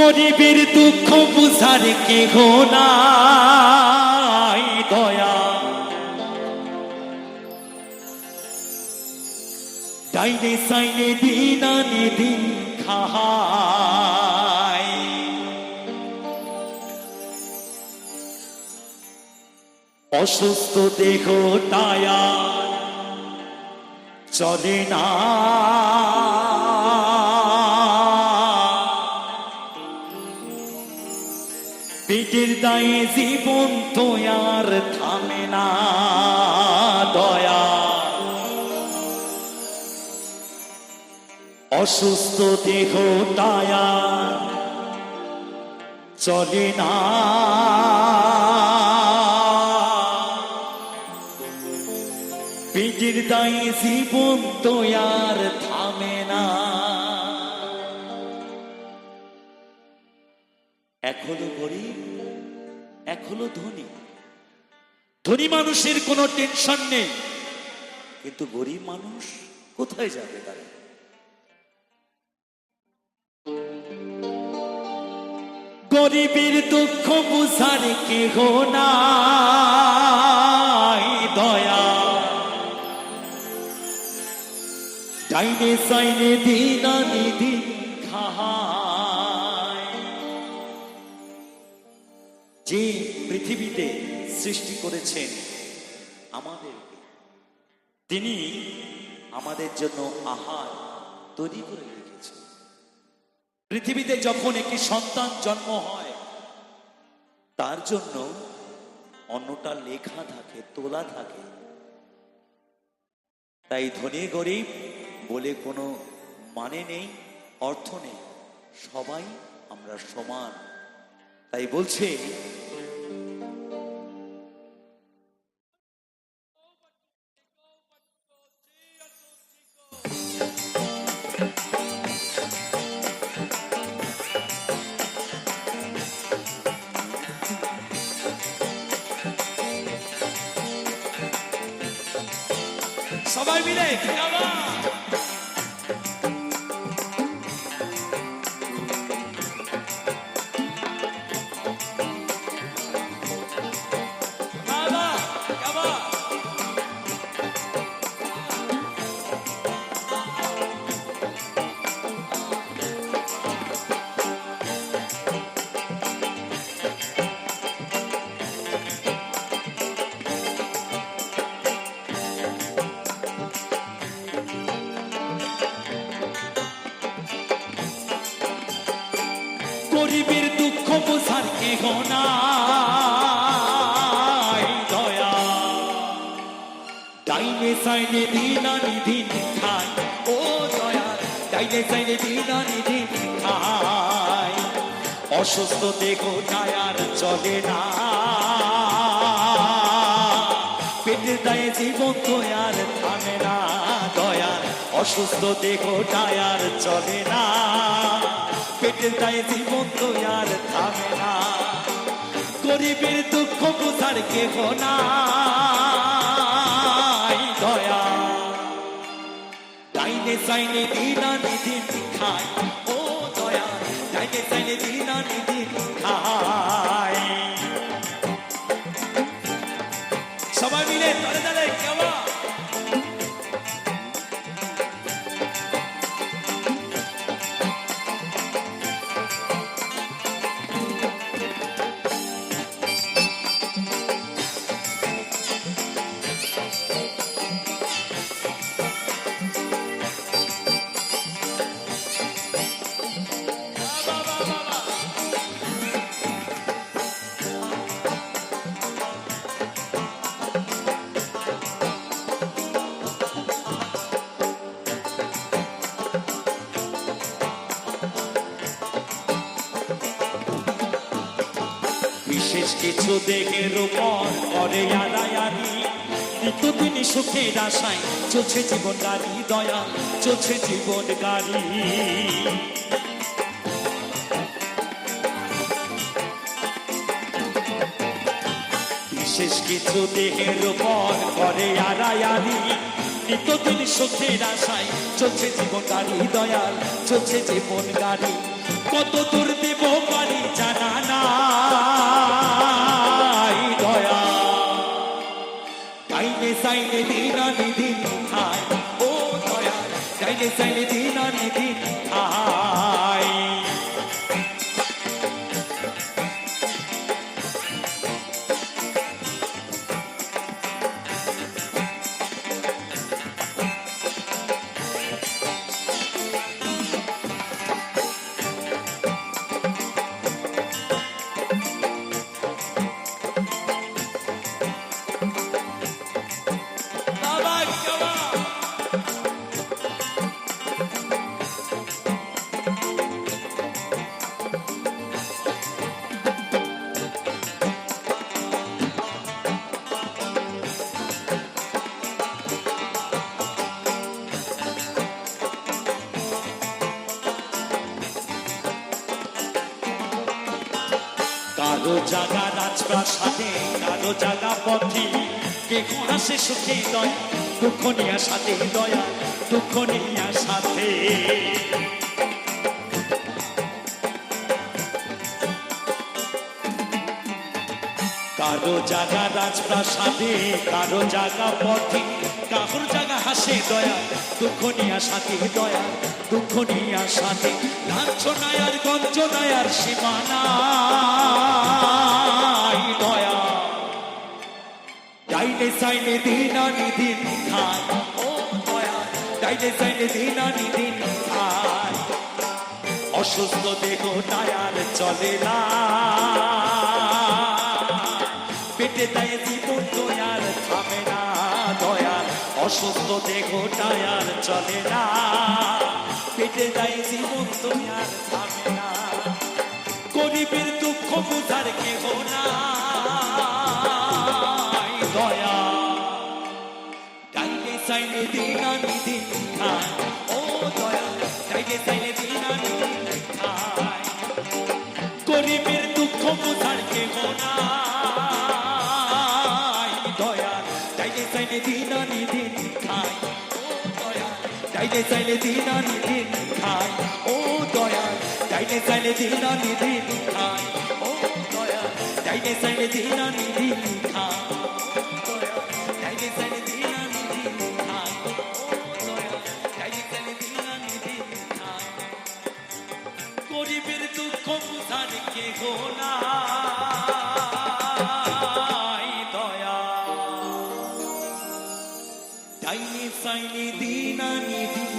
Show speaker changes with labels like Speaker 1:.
Speaker 1: গরিবের দুঃখ বুঝার কেহ নাই দয়া, ডাইনে সাইনে দিন আনে দিন খাহায়। অসুস্থ দেহ টায়ার চলে না, পেটের দায়ে জীবন তো আর থামে না দয়া। অসুস্থ দেহ টায়ার চলে না, পেটের দায়ে জীবন তো আর থামে না। এক হলো গরিব, এক হলো ধনী। ধনী মানুষের কোনো টেনশন নেই, কিন্তু গরিব মানুষ কোথায় যাবে তারা? গরিবের দুঃখ বুঝার কেহ নাই দয়া, ডাইনে সাইনে দিন আনি দিন খাহায়। যে পৃথিবীতে সৃষ্টি করেছেন আমাদেরকে, তিনি আমাদের জন্য আহার তৈরি করে রেখেছেন। পৃথিবীতে যখন একটি সন্তান জন্ম হয়, তার জন্য অন্নটা লেখা থাকে, তোলা থাকে। তাই ধনী গরিব বলে কোনো মানে নেই, অর্থ নেই, সবাই আমরা সমান। তাই বলছে সবাই মিলে গরিবের দুঃখ বোঝার কেহ নাই দয়া, ডাইনে সাইনে দিন আনি দিন খায়। ও দয়া, ডাইনে সাইনে দিন আনি দিন খায়। অসুস্থ দেহ টায়ার চলে না, পেটের দায়ে জীবন তো আর থামে না দয়া। অসুস্থ দেহ টায়ার চলে না, পেটের দায়ে জীবন তো আর থামে না। গরিবের দুঃখ বোঝার কেহ নাই দয়া, ডাইনে সাইনে দিন আনি দিন খায়। ও দয়া, ডাইনে সাইনে দিন আনি দিন খায়। সবাই মিলে তালে তালে কেমন বিশেষ কিছু দেহের উপর করে আড়ায়ারি, নিত্যদিন সুখের আশায় চলছে জীবন গাড়ি দয়া, চলছে জীবন গাড়ি। বিশেষ কিছু দেহের উপর করে আড়ায়ারি, নিত্যদিন সুখের আশায় চলছে জীবন গাড়ি দয়াল, চলছে জীবন গাড়ি। কত দূর দেব পারি জানা নাই দয়া ডাইনে সাইনে দিন আনি দিন খায় ও দয়া ডাইনে সাইনে দিন আনি দিন খায় কারো জাগা রাজপ্রাসাদে কারো জাগা পথে কেহ হাসে সুখে দয়া দুঃখ নিয়া সাথে দয়া দুঃখ নিয়া সাথে কারো জাগা রাজপ্রাসাদে কারো জাগা পথে কারোর জাগা হাসে দয়া দুঃখ নিয়া সাথে দয়া দুঃখ নিয়া সাথে লাঞ্ছনায় আর গঞ্জনায় আর সীমানায় দয়া ডাইনে সাইনে দিন আনি দিন খায় ও দয়া ডাইনে সাইনে দিন আনি দিন খায় অসুস্থ দেহ টায়ার চলে না পেটে দেয় জীবন দয়ার থামে না দয়ার অসুস্থ দেহ টায়ার চলে না পেটে দেয় জীবন দয়ার থামে না গরিবের দুঃখ বুঝার কেহ নাই দয়া ডাইনে সাইনে দিন আনি দিন খায় ও দয়া ডাইনে সাইনে দিন আনি দিন খায় গরিবের দুঃখ বুঝার কেহ নাই দয়া ডাইনে সাইনে দিন আনি দিন খায় ও দয়া ডাইনে সাইনে দিন আনি দিন খায় ও দয়া ডাইনে সাইনে দিন আনি দিন খায় ও দয়া ডাইনে সাইনে দিন আনি দিন খায় দয়া ডাইনে সাইনে দিন আনি দিন খায় ও দয়া ডাইনে সাইনে দিন আনি দিন খায় গরিবের দুঃখ বুঝার কেহ নাই দয়া ডাইনে সাইনে দিন আনি দিন